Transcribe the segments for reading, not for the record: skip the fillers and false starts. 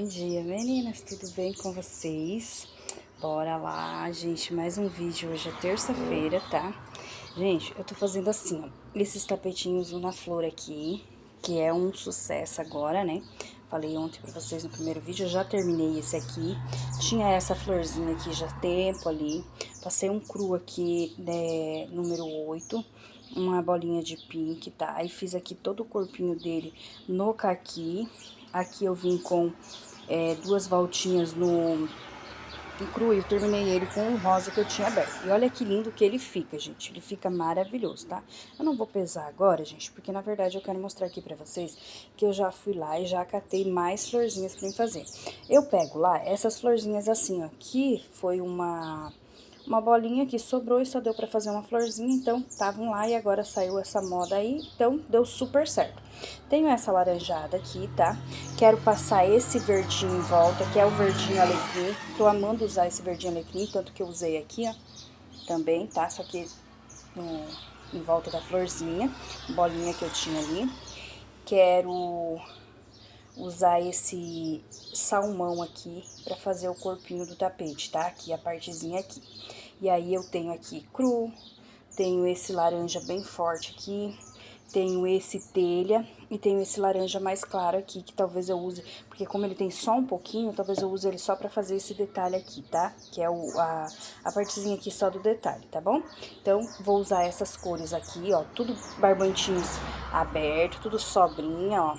Bom dia, meninas, tudo bem com vocês? Bora lá, gente, mais um vídeo. Hoje é terça-feira, tá? Gente, eu tô fazendo assim, ó, esses tapetinhos na flor aqui, que é um sucesso agora, né? Falei ontem pra vocês no primeiro vídeo, eu já terminei esse aqui. Tinha essa florzinha aqui já há tempo ali. Passei um cru aqui, né, número 8, uma bolinha de pink, tá? Aí fiz aqui todo o corpinho dele no caqui. Aqui eu vim com duas voltinhas no cru e eu terminei ele com o rosa que eu tinha aberto. E olha que lindo que ele fica, gente. Ele fica maravilhoso, tá? Eu não vou pesar agora, gente, porque na verdade eu quero mostrar aqui pra vocês que eu já fui lá e já catei mais florzinhas pra mim fazer. Eu pego lá essas florzinhas assim, ó, que foi uma bolinha que sobrou e só deu pra fazer uma florzinha, então estavam lá e agora saiu essa moda aí, então deu super certo. Tenho essa laranjada aqui, tá? Quero passar esse verdinho em volta, que é o verdinho alecrim. Tô amando usar esse verdinho alecrim, tanto que eu usei aqui, ó, também, tá? Só que em volta da florzinha, bolinha que eu tinha ali. Quero usar esse salmão aqui pra fazer o corpinho do tapete, tá? Aqui, a partezinha aqui. E aí, eu tenho aqui cru, tenho esse laranja bem forte aqui, tenho esse telha e tenho esse laranja mais claro aqui, que talvez eu use, porque como ele tem só um pouquinho, talvez eu use ele só pra fazer esse detalhe aqui, tá? Que é a partezinha aqui só do detalhe, tá bom? Então, vou usar essas cores aqui, ó, tudo barbantinhos aberto, tudo sobrinha, ó.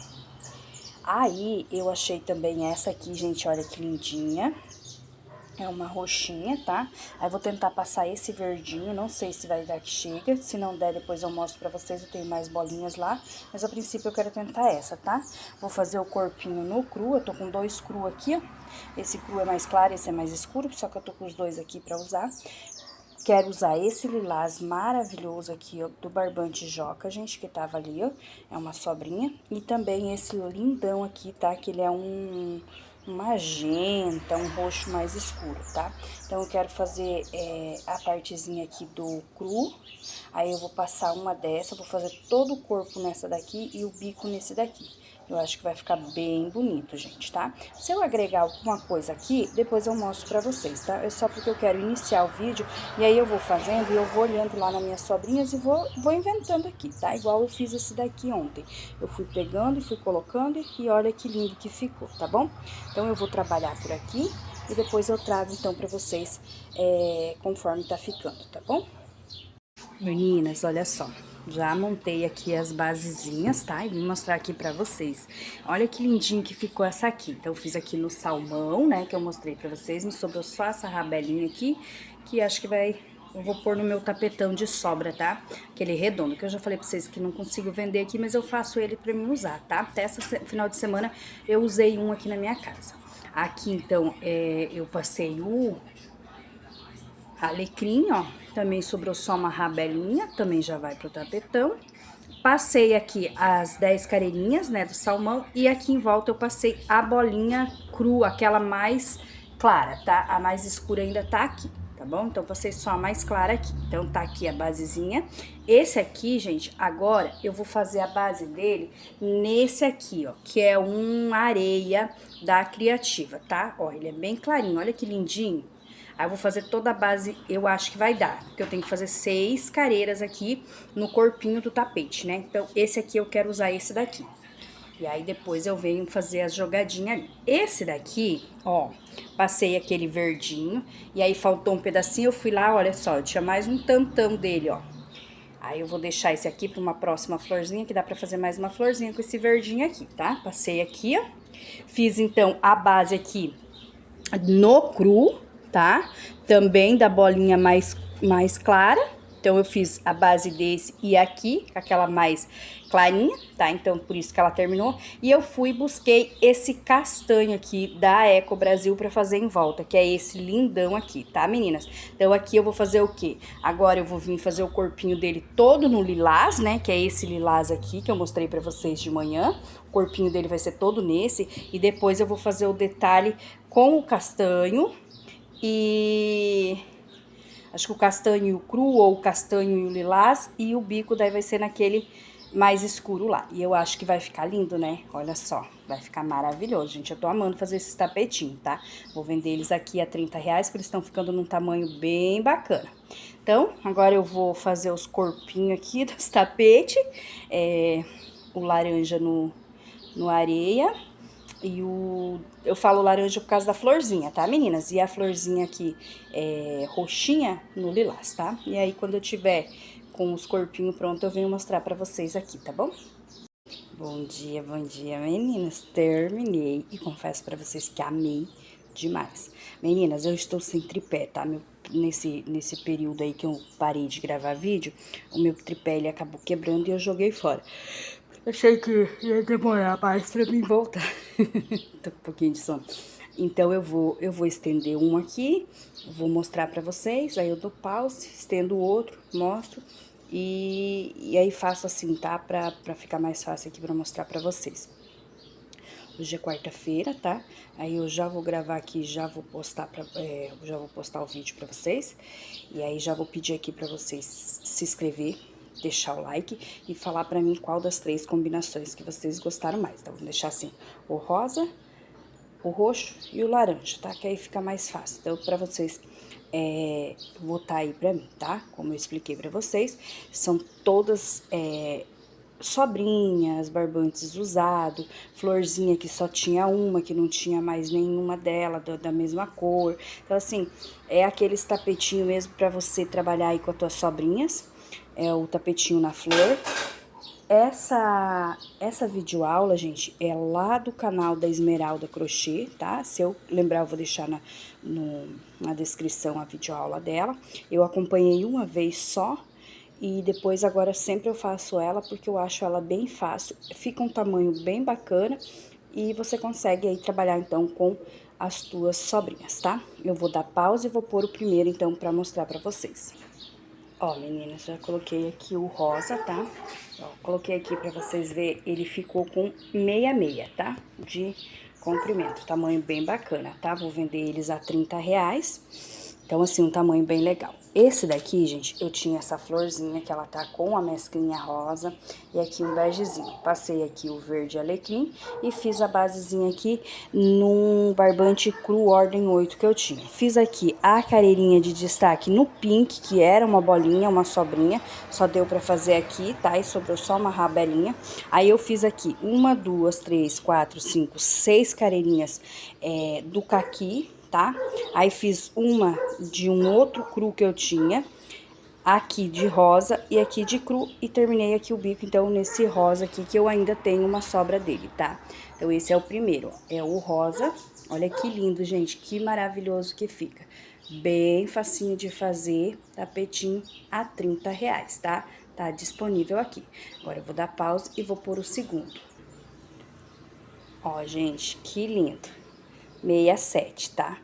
Aí, eu achei também essa aqui, gente, olha que lindinha. É uma roxinha, tá? Aí, vou tentar passar esse verdinho, não sei se vai dar que chega. Se não der, depois eu mostro pra vocês, eu tenho mais bolinhas lá. Mas, a princípio, eu quero tentar essa, tá? Vou fazer o corpinho no cru, eu tô com dois cru aqui, ó. Esse cru é mais claro, esse é mais escuro, só que eu tô com os dois aqui pra usar. Quero usar esse lilás maravilhoso aqui, ó, do Barbante Joca, gente, que tava ali, ó. É uma sobrinha. E também esse lindão aqui, tá? Que ele é um magenta, um roxo mais escuro, tá? Então, eu quero fazer a partezinha aqui do cru. Aí, eu vou passar uma dessa, vou fazer todo o corpo nessa daqui e o bico nesse daqui. Eu acho que vai ficar bem bonito, gente, tá? Se eu agregar alguma coisa aqui, depois eu mostro pra vocês, tá? É só porque eu quero iniciar o vídeo e aí eu vou fazendo e eu vou olhando lá nas minhas sobrinhas e vou inventando aqui, tá? Igual eu fiz esse daqui ontem. Eu fui pegando e fui colocando e olha que lindo que ficou, tá bom? Então, eu vou trabalhar por aqui e depois eu trago, então, pra vocês conforme tá ficando, tá bom? Meninas, olha só, já montei aqui as basezinhas, tá? E vou mostrar aqui pra vocês. Olha que lindinho que ficou essa aqui. Então, eu fiz aqui no salmão, né, que eu mostrei pra vocês. Me sobrou só essa rabelinha aqui, que acho que eu vou pôr no meu tapetão de sobra, tá? Aquele redondo, que eu já falei pra vocês que não consigo vender aqui, mas eu faço ele pra mim usar, tá? Até final de semana eu usei um aqui na minha casa. Aqui, então, eu passei o alecrim, ó, também sobrou só uma rabelinha, também já vai pro tapetão. Passei aqui as 10 careirinhas, né, do salmão, e aqui em volta eu passei a bolinha crua, aquela mais clara, tá? A mais escura ainda tá aqui, tá bom? Então, passei só a mais clara aqui. Então, tá aqui a basezinha. Esse aqui, gente, agora eu vou fazer a base dele nesse aqui, ó, que é um areia da Criativa, tá? Ó, ele é bem clarinho, olha que lindinho. Aí eu vou fazer toda a base, eu acho que vai dar, porque eu tenho que fazer 6 careiras aqui no corpinho do tapete, né? Então, esse aqui eu quero usar esse daqui. E aí, depois eu venho fazer as jogadinhas ali. Esse daqui, ó, passei aquele verdinho, e aí faltou um pedacinho, eu fui lá, olha só, eu tinha mais um tantão dele, ó. Aí, eu vou deixar esse aqui pra uma próxima florzinha, que dá pra fazer mais uma florzinha com esse verdinho aqui, tá? Passei aqui, ó. Fiz, então, a base aqui no cru, tá? Também da bolinha mais clara. Então, eu fiz a base desse e aqui, aquela mais clarinha, tá? Então, por isso que ela terminou. E eu fui e busquei esse castanho aqui da Eco Brasil pra fazer em volta, que é esse lindão aqui, tá, meninas? Então, aqui eu vou fazer o quê? Agora eu vou vir fazer o corpinho dele todo no lilás, né? Que é esse lilás aqui que eu mostrei pra vocês de manhã. O corpinho dele vai ser todo nesse. E depois eu vou fazer o detalhe com o castanho e acho que o castanho e o cru ou o castanho e o lilás e o bico daí vai ser naquele mais escuro lá. E eu acho que vai ficar lindo, né? Olha só, vai ficar maravilhoso, gente. Eu tô amando fazer esses tapetinhos, tá? Vou vender eles aqui a R$ 30, porque eles estão ficando num tamanho bem bacana. Então, agora eu vou fazer os corpinhos aqui dos tapetes. O laranja no areia. E eu falo laranja por causa da florzinha, tá, meninas? E a florzinha aqui roxinha no lilás, tá? E aí, quando eu tiver com os corpinhos prontos, eu venho mostrar pra vocês aqui, tá bom? Bom dia, meninas. Terminei e confesso pra vocês que amei demais. Meninas, eu estou sem tripé, tá? Nesse período aí que eu parei de gravar vídeo, o meu tripé ele acabou quebrando e eu joguei fora. Achei que ia demorar mais pra mim voltar. Tô com um pouquinho de sono. Então, eu vou estender um aqui, vou mostrar pra vocês, aí eu dou pause, estendo o outro, mostro, e aí faço assim, tá? Pra ficar mais fácil aqui pra mostrar pra vocês. Hoje é quarta-feira, tá? Aí eu já vou gravar aqui, já vou postar já vou postar o vídeo pra vocês. E aí já vou pedir aqui pra vocês se inscrever, deixar o like e falar pra mim qual das 3 combinações que vocês gostaram mais. Então, vou deixar assim, o rosa, o roxo e o laranja, tá? Que aí fica mais fácil. Então, pra vocês votar aí pra mim, tá? Como eu expliquei pra vocês, são todas sobrinhas, barbantes usado, florzinha que só tinha uma, que não tinha mais nenhuma dela, da mesma cor. Então, assim, é aqueles tapetinho mesmo pra você trabalhar aí com as tuas sobrinhas. É o tapetinho na flor. Essa videoaula, gente, é lá do canal da Esmeralda Crochê, tá? Se eu lembrar, eu vou deixar na descrição a videoaula dela. Eu acompanhei uma vez só e depois agora sempre eu faço ela porque eu acho ela bem fácil. Fica um tamanho bem bacana e você consegue aí trabalhar então com as tuas sobrinhas, tá? Eu vou dar pausa e vou pôr o primeiro então pra mostrar pra vocês. Ó, meninas, já coloquei aqui o rosa, tá? Ó, coloquei aqui pra vocês verem, ele ficou com meia, tá? De comprimento, tamanho bem bacana, tá? Vou vender eles a R$ 30. Então, assim, um tamanho bem legal. Esse daqui, gente, eu tinha essa florzinha que ela tá com a mesclinha rosa e aqui um begezinho. Passei aqui o verde alecrim e fiz a basezinha aqui num barbante cru ordem 8 que eu tinha. Fiz aqui a careirinha de destaque no pink, que era uma bolinha, uma sobrinha, só deu pra fazer aqui, tá? E sobrou só amarrar a belinha. Aí eu fiz aqui 1, 2, 3, 4, 5, 6 careirinhas do caqui, tá? Aí fiz uma de um outro cru que eu tinha, aqui de rosa e aqui de cru, e terminei aqui o bico, então, nesse rosa aqui, que eu ainda tenho uma sobra dele, tá? Então, esse é o primeiro, ó, é o rosa. Olha que lindo, gente, que maravilhoso que fica. Bem facinho de fazer, tapetinho a R$ 30, tá? Tá disponível aqui. Agora, eu vou dar pausa e vou pôr o segundo. Ó, gente, que lindo. 67, tá?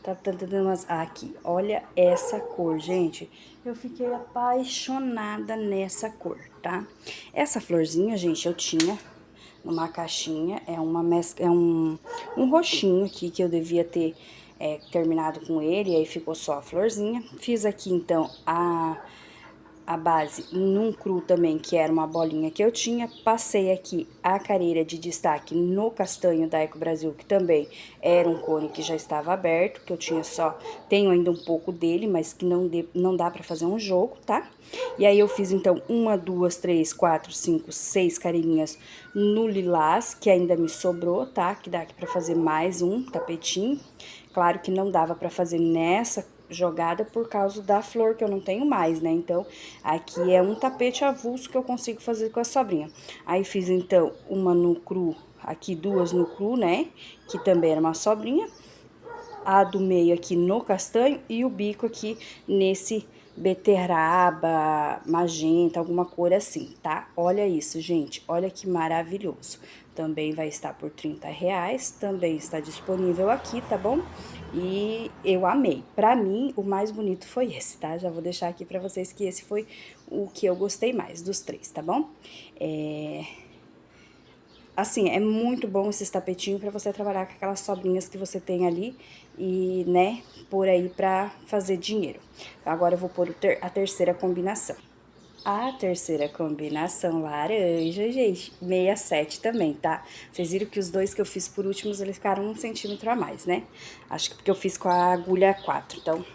Tá dando umas... aqui, olha essa cor, gente. Eu fiquei apaixonada nessa cor, tá? Essa florzinha, gente, eu tinha numa caixinha. É uma mescla, um roxinho aqui que eu devia ter terminado com ele. E aí ficou só a florzinha. Fiz aqui, então, a base num cru também, que era uma bolinha que eu tinha. Passei aqui a careira de destaque no castanho da Eco Brasil, que também era um cone que já estava aberto, que eu tinha tenho ainda um pouco dele, mas que não dá pra fazer um jogo, tá? E aí eu fiz então 1, 2, 3, 4, 5, 6 careirinhas no lilás, que ainda me sobrou, tá? Que dá aqui pra fazer mais um tapetinho. Claro que não dava pra fazer nessa jogada por causa da flor, que eu não tenho mais, né? Então, aqui é um tapete avulso que eu consigo fazer com a sobrinha. Aí, fiz, então, uma no cru, aqui 2 no cru, né? Que também era uma sobrinha. A do meio aqui no castanho e o bico aqui nesse beterraba, magenta, alguma cor assim, tá? Olha isso, gente, olha que maravilhoso. Também vai estar por R$ 30, também está disponível aqui, tá bom? E eu amei. Pra mim, o mais bonito foi esse, tá? Já vou deixar aqui pra vocês que esse foi o que eu gostei mais dos 3, tá bom? Assim, é muito bom esses tapetinhos pra você trabalhar com aquelas sobrinhas que você tem ali e, por aí pra fazer dinheiro. Agora eu vou pôr a terceira combinação. A terceira combinação, laranja, gente, 67 também, tá? Vocês viram que os dois que eu fiz por últimos, eles ficaram 1 centímetro a mais, né? Acho que porque eu fiz com a agulha 4, então...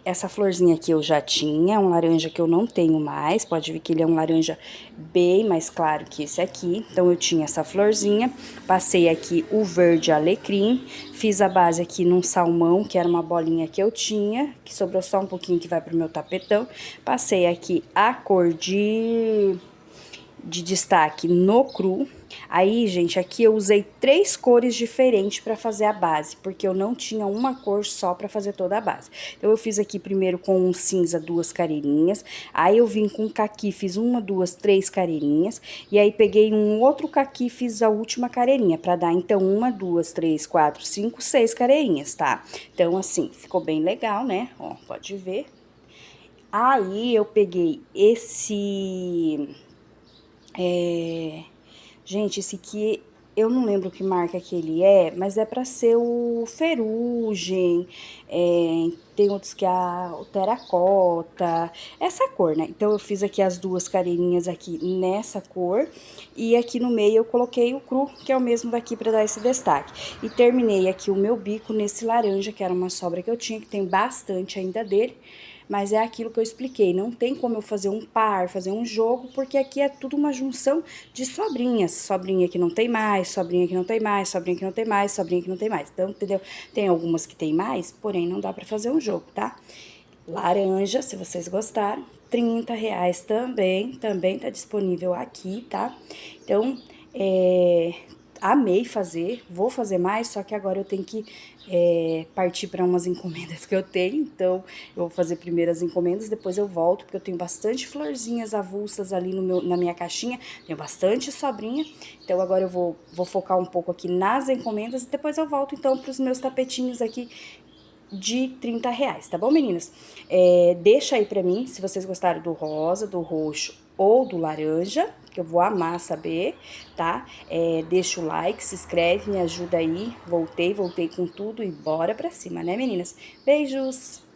essa florzinha aqui eu já tinha, é um laranja que eu não tenho mais, pode ver que ele é um laranja bem mais claro que esse aqui. Então, eu tinha essa florzinha, passei aqui o verde alecrim, fiz a base aqui num salmão, que era uma bolinha que eu tinha, que sobrou só um pouquinho que vai pro meu tapetão. Passei aqui a cor de destaque no cru. Aí, gente, aqui eu usei 3 cores diferentes para fazer a base, porque eu não tinha uma cor só para fazer toda a base. Então, eu fiz aqui primeiro com um cinza 2 careirinhas, aí eu vim com caqui, fiz 1, 2, 3 careirinhas, e aí peguei um outro caqui, fiz a última careirinha, para dar, então, 1, 2, 3, 4, 5, 6 careirinhas, tá? Então, assim, ficou bem legal, né? Ó, pode ver. Aí, eu peguei esse... Gente, esse aqui eu não lembro que marca que ele é, mas é pra ser o ferrugem, tem outros que é o terracota, essa cor, né? Então, eu fiz aqui as 2 careirinhas aqui nessa cor, e aqui no meio eu coloquei o cru, que é o mesmo daqui pra dar esse destaque. E terminei aqui o meu bico nesse laranja, que era uma sobra que eu tinha, que tem bastante ainda dele. Mas é aquilo que eu expliquei, não tem como eu fazer um par, fazer um jogo, porque aqui é tudo uma junção de sobrinhas. Sobrinha que não tem mais, sobrinha que não tem mais, sobrinha que não tem mais, sobrinha que não tem mais. Então, entendeu? Tem algumas que tem mais, porém não dá pra fazer um jogo, tá? Laranja, se vocês gostaram, R$ 30 também tá disponível aqui, tá? Então, amei fazer, vou fazer mais, só que agora eu tenho que partir para umas encomendas que eu tenho, então eu vou fazer primeiro as encomendas, depois eu volto, porque eu tenho bastante florzinhas avulsas ali na minha caixinha, tenho bastante sobrinha, então agora eu vou focar um pouco aqui nas encomendas e depois eu volto então para os meus tapetinhos aqui de R$ 30, tá bom, meninas? Deixa aí pra mim se vocês gostaram do rosa, do roxo ou do laranja, que eu vou amar saber, tá? Deixa o like, se inscreve, me ajuda aí. Voltei com tudo e bora pra cima, né, meninas? Beijos!